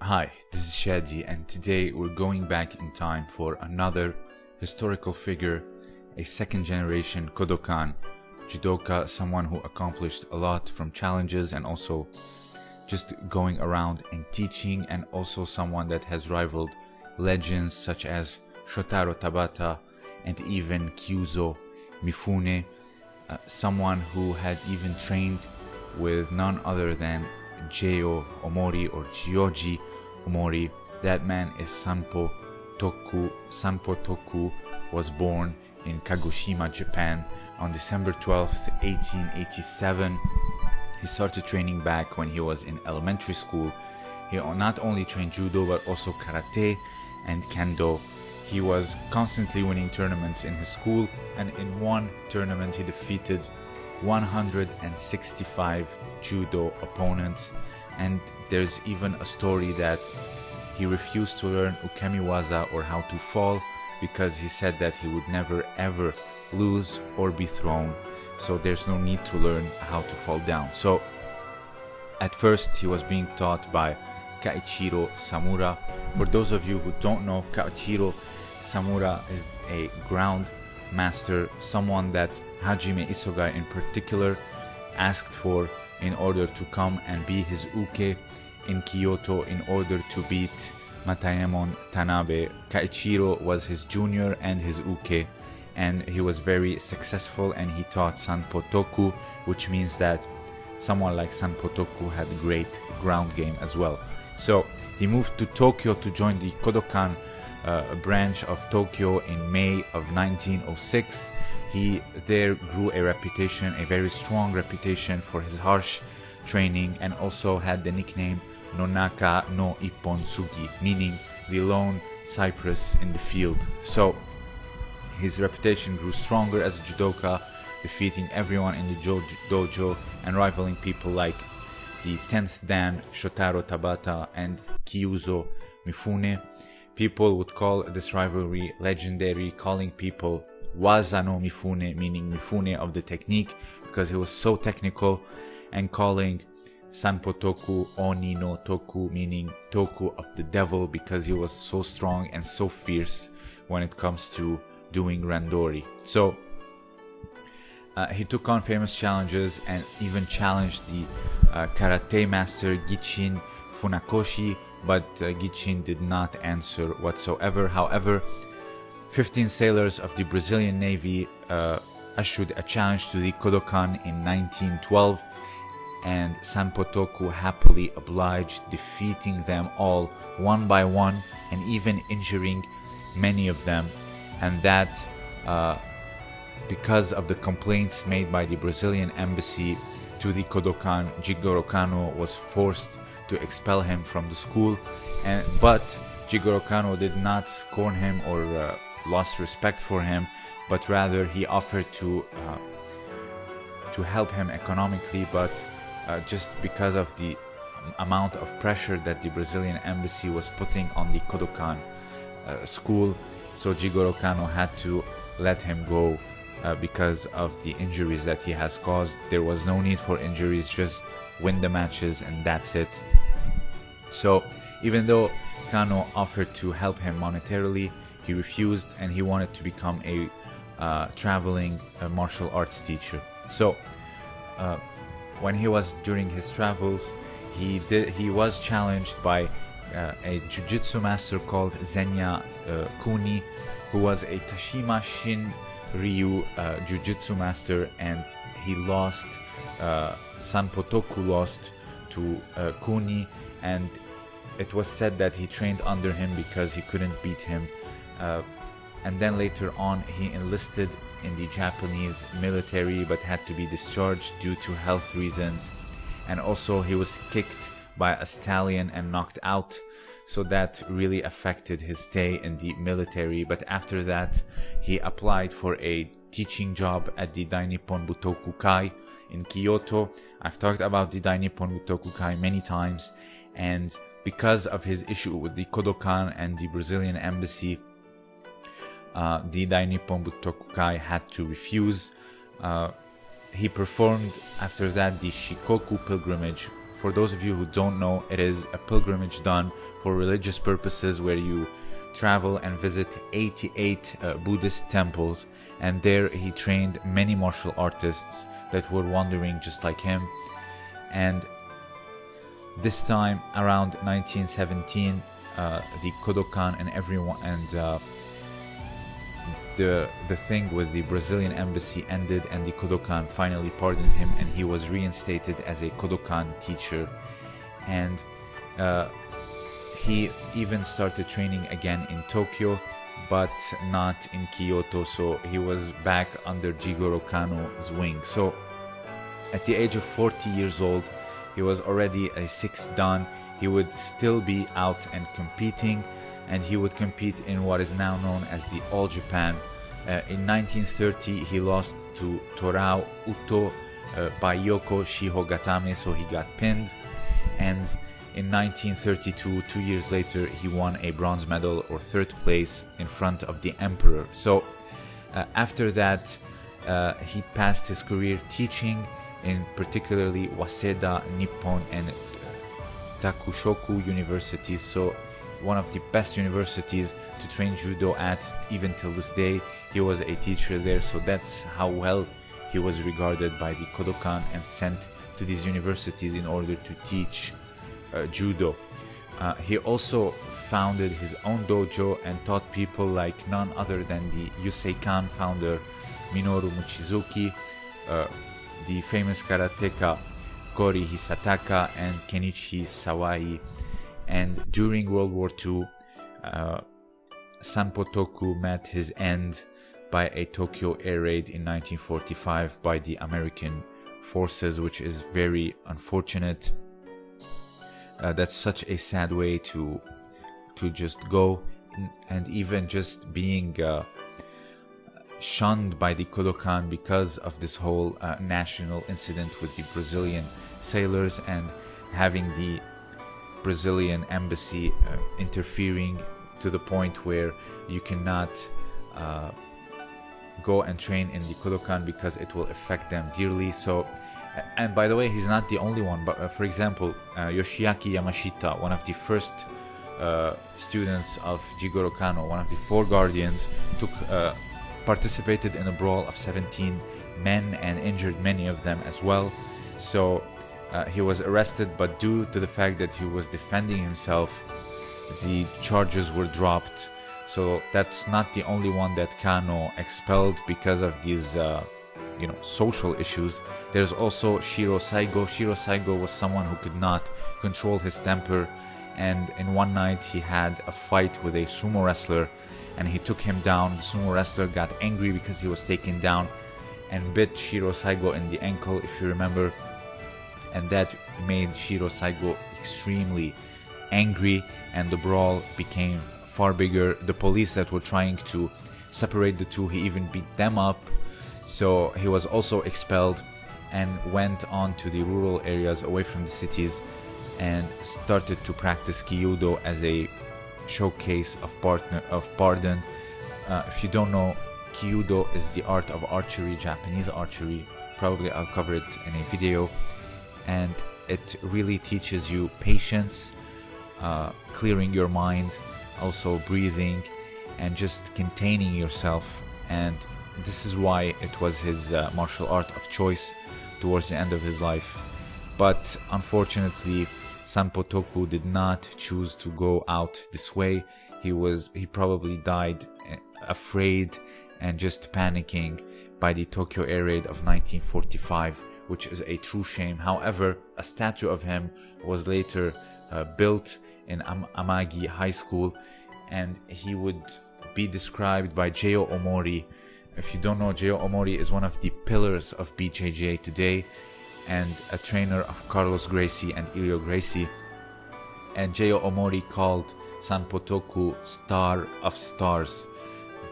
Hi, this is Shadi, and today we're going back in time for another historical figure, a second generation Kodokan, judoka, someone who accomplished a lot from challenges and also just going around and teaching, and also someone that has rivaled legends such as Shotaro Tabata and even Kyuzo Mifune, someone who had even trained with none other than Jeo Omori or Gyoji Omori. That man is Sanpo Toku. Sanpo Toku was born in Kagoshima, Japan on December 12th, 1887. He started training back when he was in elementary school. He not only trained judo but also karate and kendo. He was constantly winning tournaments in his school, and in one tournament he defeated 165 judo opponents. And there's even a story that he refused to learn ukemiwaza, or how to fall, because he said that he would never ever lose or be thrown, so there's no need to learn how to fall down. So at first he was being taught by Kaichiro Samura. For those of you who don't know, Kaichiro Samura is a ground master, someone that Hajime Isogai in particular asked for in order to come and be his uke in Kyoto in order to beat Mataemon Tanabe. Kaichiro was his junior and his uke, and he was very successful, and he taught Sanpo Toku, which means that someone like Sanpo Toku had great ground game as well. So he moved to Tokyo to join the Kodokan branch of Tokyo in May of 1906. He there grew a reputation, a very strong reputation for his harsh training, and also had the nickname Nonaka no Ippon Sugi, meaning the lone cypress in the field. So his reputation grew stronger as a judoka, defeating everyone in the dojo and rivaling people like the 10th Dan Shotaro Tabata and Kyuzo Mifune. People would call this rivalry legendary, calling people Waza no Mifune, meaning Mifune of the technique, because he was so technical, and calling Sanpo Toku Oni no Toku, meaning Toku of the devil, because he was so strong and so fierce when it comes to doing randori. So he took on famous challenges and even challenged the karate master Gichin Funakoshi, but Gichin did not answer whatsoever. However, 15 sailors of the Brazilian Navy issued a challenge to the Kodokan in 1912, and Sanpo Toku happily obliged, defeating them all one by one and even injuring many of them. And that because of the complaints made by the Brazilian embassy to the Kodokan, Jigoro Kano was forced to expel him from the school. But Jigoro Kano did not scorn him or lost respect for him, but rather he offered to help him economically, but just because of the amount of pressure that the Brazilian embassy was putting on the Kodokan school, so Jigoro Kano had to let him go because of the injuries that he has caused. There was no need for injuries, just win the matches and that's it. So even though Kano offered to help him monetarily, he refused, and he wanted to become a traveling martial arts teacher. So when he was during his travels, he was challenged by a jiu-jitsu master called Zenya Kuni, who was a Kashima Shin Ryu jiu-jitsu master, and he lost. Sanpo Toku lost to Kuni, and it was said that he trained under him because he couldn't beat him. And then later on he enlisted in the Japanese military but had to be discharged due to health reasons, and also he was kicked by a stallion and knocked out, so that really affected his stay in the military. But after that he applied for a teaching job at the Dainippon Butoku Kai in Kyoto. I've talked about the Dainippon Butoku Kai many times, and because of his issue with the Kodokan and the Brazilian embassy, the Dainippon Butoku Kai had to refuse. He performed after that the Shikoku pilgrimage for those of you who don't know, it is a pilgrimage done for religious purposes where you travel and visit 88 Buddhist temples, and there he trained many martial artists that were wandering just like him. And this time around 1917, the Kodokan and everyone and the thing with the Brazilian embassy ended, and the Kodokan finally pardoned him, and he was reinstated as a Kodokan teacher. And he even started training again in Tokyo, but not in Kyoto, so he was back under Jigoro Kano's wing. So at the age of 40 years old, he was already a 6th dan. He would still be out and competing, and he would compete in what is now known as the All Japan. In 1930, he lost to Torao Uto by Yoko Shihogatame, so he got pinned. And in 1932, 2 years later, he won a bronze medal, or 3rd place, in front of the emperor. So after that, he passed his career teaching in particularly Waseda, Nippon, and Takushoku universities, so one of the best universities to train judo at. Even till this day, he was a teacher there, so that's how well he was regarded by the Kodokan and sent to these universities in order to teach judo. He also founded his own dojo and taught people like none other than the Yuseikan founder Minoru Mochizuki, the famous karateka Gori Hisataka, and Kenichi Sawai. And during World War II, Sanpo Toku met his end by a Tokyo air raid in 1945 by the American forces, which is very unfortunate. That's such a sad way to just go, and even just being shunned by the Kodokan because of this whole national incident with the Brazilian sailors, and having the Brazilian embassy interfering to the point where you cannot go and train in the Kodokan because it will affect them dearly. So, and by the way, he's not the only one, but for example, Yoshiakiyamashita, one of the first students of Jigoro Kano, one of the 4 guardians, participated in a brawl of 17 men and injured many of them as well. So he was arrested, but due to the fact that he was defending himself, the charges were dropped. So that's not the only one that Kano expelled because of these social issues. There's also Shiro Saigo. Shiro Saigo was someone who could not control his temper, and in one night he had a fight with a sumo wrestler, and he took him down. The sumo wrestler got angry because he was taken down and bit Shiro Saigo in the ankle, if you remember, and that made Shiro Saigo extremely angry, and the brawl became far bigger. The police that were trying to separate the two, he even beat them up. So he was also expelled and went on to the rural areas away from the cities and started to practice Kyudo as a showcase of pardon. If you don't know, Kyudo is the art of archery, Japanese archery. Probably I'll cover it in a video. And it really teaches you patience, clearing your mind, also breathing, and just containing yourself. And this is why it was his martial art of choice towards the end of his life. But unfortunately, Sanpo Toku did not choose to go out this way. He probably died afraid and just panicking by the Tokyo air raid of 1945, which is a true shame. However, a statue of him was later built in Amagi High School, and he would be described by Jeyo Omori. If you don't know, Jeyo Omori is one of the pillars of BJJ today, and a trainer of Carlos Gracie and Ilio Gracie. And Jeyo Omori called Sanpo Toku Star of Stars.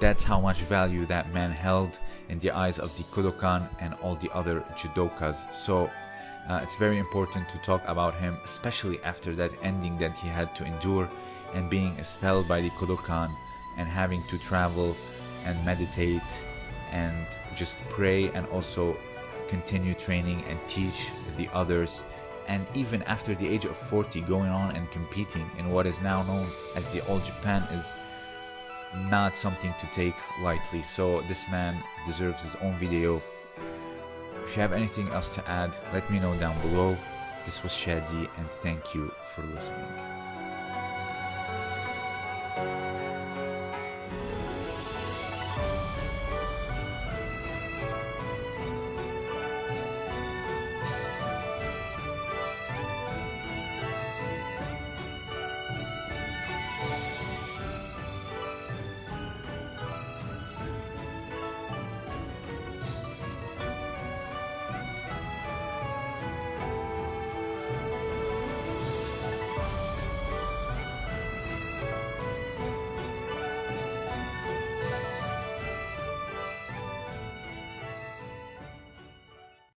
That's how much value that man held in the eyes of the Kodokan and all the other judokas. So it's very important to talk about him, especially after that ending that he had to endure and being expelled by the Kodokan and having to travel and meditate and just pray and also continue training and teach the others and even after the age of 40, going on and competing in what is now known as the All Japan is not something to take lightly. So this man deserves his own video. If you have anything else to add, let me know down below. This was Shadi, and thank you for listening.